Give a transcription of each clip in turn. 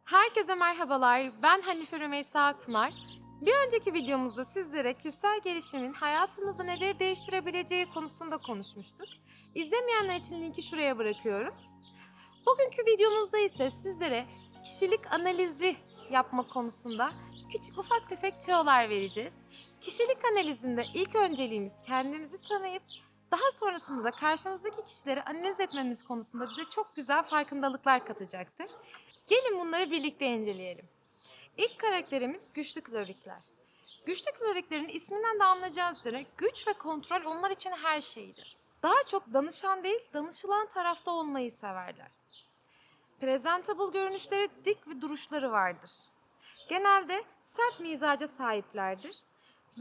Herkese merhabalar. Ben Hanife Rümeysa Akpınar. Bir önceki videomuzda sizlere kişisel gelişimin hayatımızda neleri değiştirebileceği konusunda konuşmuştuk. İzlemeyenler için linki şuraya bırakıyorum. Bugünkü videomuzda ise sizlere kişilik analizi yapma konusunda küçük ufak tefek tüyolar vereceğiz. Kişilik analizinde ilk önceliğimiz kendimizi tanıyıp daha sonrasında da karşımızdaki kişileri analiz etmemiz konusunda bize çok güzel farkındalıklar katacaktır. Gelin bunları birlikte inceleyelim. İlk karakterimiz güçlü klorikler. Güçlü kloriklerin isminden de anlayacağınız üzere güç ve kontrol onlar için her şeydir. Daha çok danışan değil, danışılan tarafta olmayı severler. Presentable görünüşleri, dik ve duruşları vardır. Genelde sert mizaca sahiplerdir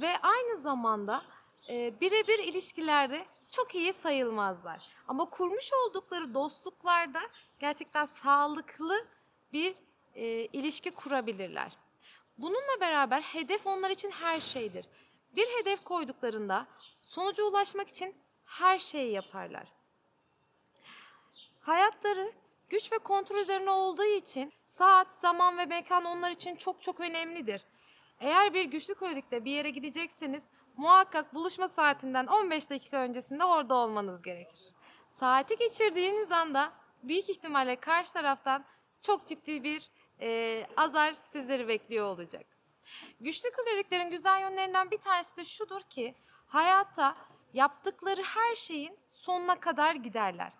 ve aynı zamanda birebir ilişkilerde çok iyi sayılmazlar. Ama kurmuş oldukları dostluklarda gerçekten sağlıklı bir ilişki kurabilirler. Bununla beraber hedef onlar için her şeydir. Bir hedef koyduklarında sonuca ulaşmak için her şeyi yaparlar. Hayatları güç ve kontrol üzerine olduğu için saat, zaman ve mekan onlar için çok önemlidir. Eğer bir güçlü kronikte bir yere gidecekseniz muhakkak buluşma saatinden 15 dakika öncesinde orada olmanız gerekir. Saati geçirdiğiniz anda büyük ihtimalle karşı taraftan çok ciddi bir azar sizleri bekliyor olacak. Güçlü kroniklerin güzel yönlerinden bir tanesi de şudur ki hayatta yaptıkları her şeyin sonuna kadar giderler.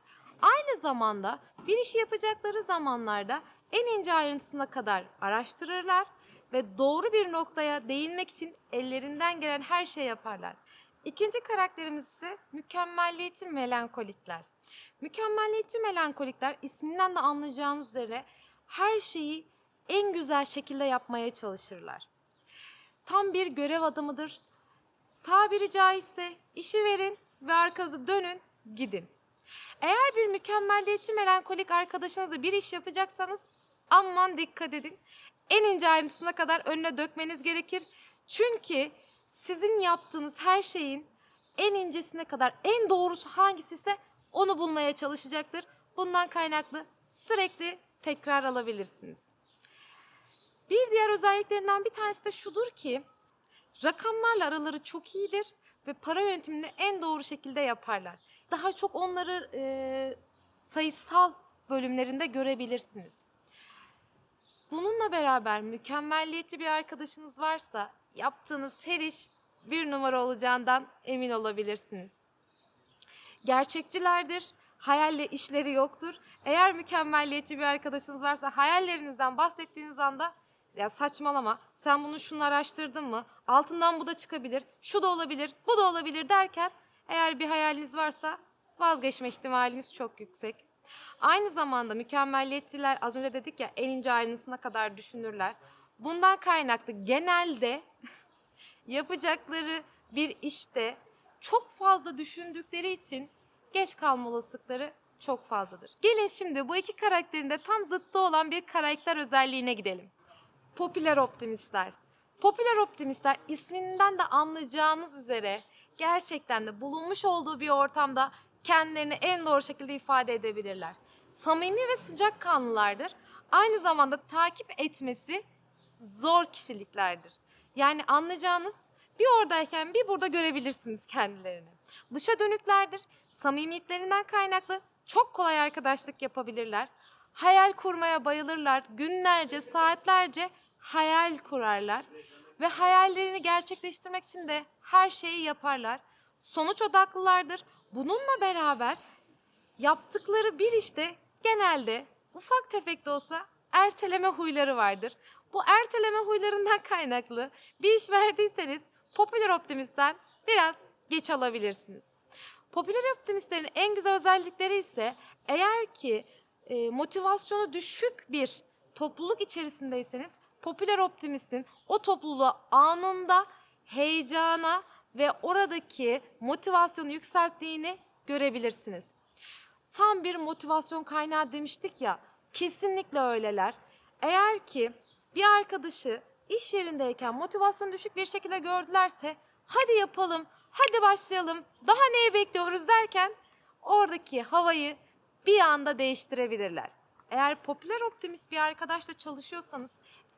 Aynı zamanda bir işi yapacakları zamanlarda en ince ayrıntısına kadar araştırırlar ve doğru bir noktaya değinmek için ellerinden gelen her şeyi yaparlar. İkinci karakterimiz ise mükemmelliyetçi melankolikler. Mükemmelliyetçi melankolikler isminden de anlayacağınız üzere her şeyi en güzel şekilde yapmaya çalışırlar. Tam bir görev adamıdır. Tabiri caizse işi verin ve arkası dönün, gidin. Eğer bir mükemmelliyetçi melankolik arkadaşınızla bir iş yapacaksanız aman dikkat edin. En ince ayrıntısına kadar önüne dökmeniz gerekir. Çünkü sizin yaptığınız her şeyin en incesine kadar en doğrusu hangisi ise onu bulmaya çalışacaktır. Bundan kaynaklı sürekli tekrar alabilirsiniz. Bir diğer özelliklerinden bir tanesi de şudur ki rakamlarla araları çok iyidir ve para yönetimini en doğru şekilde yaparlar. Daha çok onları sayısal bölümlerinde görebilirsiniz. Bununla beraber mükemmelliyetçi bir arkadaşınız varsa yaptığınız her iş bir numara olacağından emin olabilirsiniz. Gerçekçilerdir, hayalle işleri yoktur. Eğer mükemmelliyetçi bir arkadaşınız varsa hayallerinizden bahsettiğiniz anda ya saçmalama, sen bunu şunu araştırdın mı? Altından bu da çıkabilir, şu da olabilir, bu da olabilir derken eğer bir hayaliniz varsa vazgeçme ihtimaliniz çok yüksek. Aynı zamanda mükemmelliyetçiler az önce dedik ya en ince ayrıntısına kadar düşünürler. Bundan kaynaklı genelde yapacakları bir işte çok fazla düşündükleri için geç kalma olasılıkları çok fazladır. Gelin şimdi bu iki karakterin de tam zıttı olan bir karakter özelliğine gidelim. Popüler optimistler. Popüler optimistler isminden de anlayacağınız üzere gerçekten de bulunmuş olduğu bir ortamda kendilerini en doğru şekilde ifade edebilirler. Samimi ve sıcakkanlılardır. Aynı zamanda takip etmesi zor kişiliklerdir. Yani anlayacağınız bir oradayken bir burada görebilirsiniz kendilerini. Dışa dönüklerdir. Samimiyetlerinden kaynaklı çok kolay arkadaşlık yapabilirler. Hayal kurmaya bayılırlar. Günlerce, saatlerce hayal kurarlar. Ve hayallerini gerçekleştirmek için de her şeyi yaparlar. Sonuç odaklılardır. Bununla beraber yaptıkları bir işte genelde ufak tefek de olsa erteleme huyları vardır. Bu erteleme huylarından kaynaklı bir iş verdiyseniz popüler optimistten biraz geç alabilirsiniz. Popüler optimistlerin en güzel özellikleri ise eğer ki motivasyonu düşük bir topluluk içerisindeyseniz popüler optimistin o topluluğu anında heyecana ve oradaki motivasyonu yükselttiğini görebilirsiniz. Tam bir motivasyon kaynağı demiştik ya, kesinlikle öyleler. Eğer ki bir arkadaşı iş yerindeyken motivasyon düşük bir şekilde gördülerse hadi yapalım, hadi başlayalım, daha neyi bekliyoruz derken oradaki havayı bir anda değiştirebilirler. Eğer popüler optimist bir arkadaşla çalışıyorsanız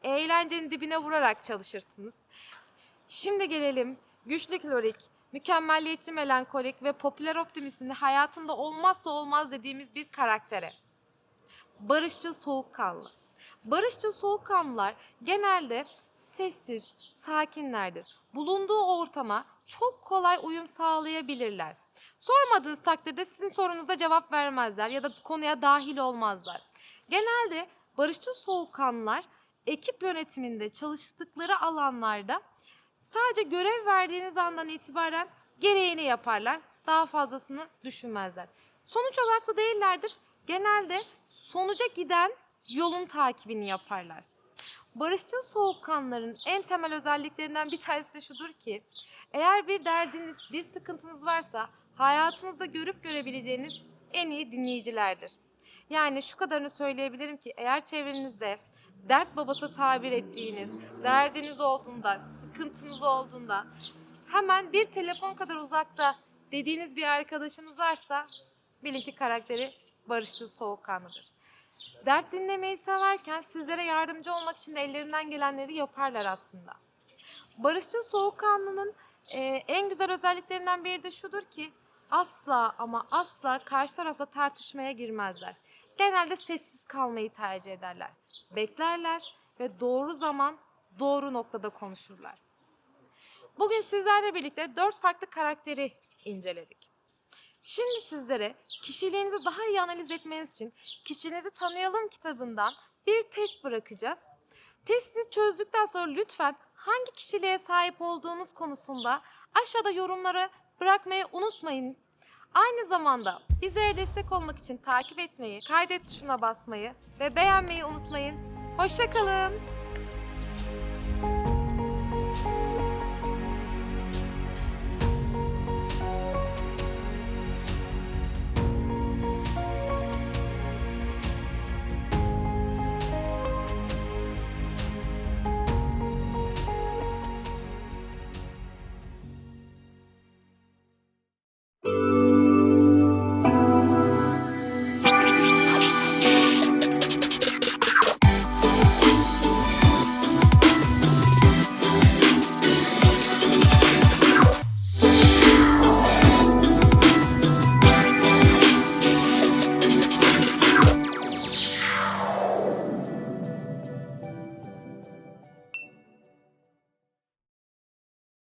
eğlencenin dibine vurarak çalışırsınız. Şimdi gelelim güçlü klorik, mükemmelliyetçi melankolik ve popüler optimistin hayatında olmazsa olmaz dediğimiz bir karaktere. Barışçıl soğukkanlı. Barışçıl soğukkanlılar genelde sessiz, sakinlerdir. Bulunduğu ortama çok kolay uyum sağlayabilirler. Sormadığınız takdirde sizin sorunuza cevap vermezler ya da konuya dahil olmazlar. Genelde barışçıl soğukkanlılar ekip yönetiminde çalıştıkları alanlarda sadece görev verdiğiniz andan itibaren gereğini yaparlar. Daha fazlasını düşünmezler. Sonuç odaklı değillerdir. Genelde sonuca giden yolun takibini yaparlar. Barışçıl soğukkanlıların en temel özelliklerinden bir tanesi de şudur ki, eğer bir derdiniz, bir sıkıntınız varsa hayatınızda görüp görebileceğiniz en iyi dinleyicilerdir. Yani şu kadarını söyleyebilirim ki eğer çevrenizde dert babası tabir ettiğiniz, derdiniz olduğunda, sıkıntınız olduğunda hemen bir telefon kadar uzakta dediğiniz bir arkadaşınız varsa bilin ki karakteri barışçıl soğukkanlıdır. Dert dinlemeyi severken sizlere yardımcı olmak için de ellerinden gelenleri yaparlar aslında. Barışçıl soğukkanlının en güzel özelliklerinden biri de şudur ki asla ama asla karşı tarafla tartışmaya girmezler. Genelde sessiz kalmayı tercih ederler. Beklerler ve doğru zaman, doğru noktada konuşurlar. Bugün sizlerle birlikte 4 farklı karakteri inceledik. Şimdi sizlere kişiliğinizi daha iyi analiz etmeniz için Kişiliğinizi Tanıyalım kitabından bir test bırakacağız. Testi çözdükten sonra lütfen hangi kişiliğe sahip olduğunuz konusunda aşağıda yorumlara bırakmayı unutmayın. Aynı zamanda bizlere destek olmak için takip etmeyi, kaydet tuşuna basmayı ve beğenmeyi unutmayın. Hoşça kalın.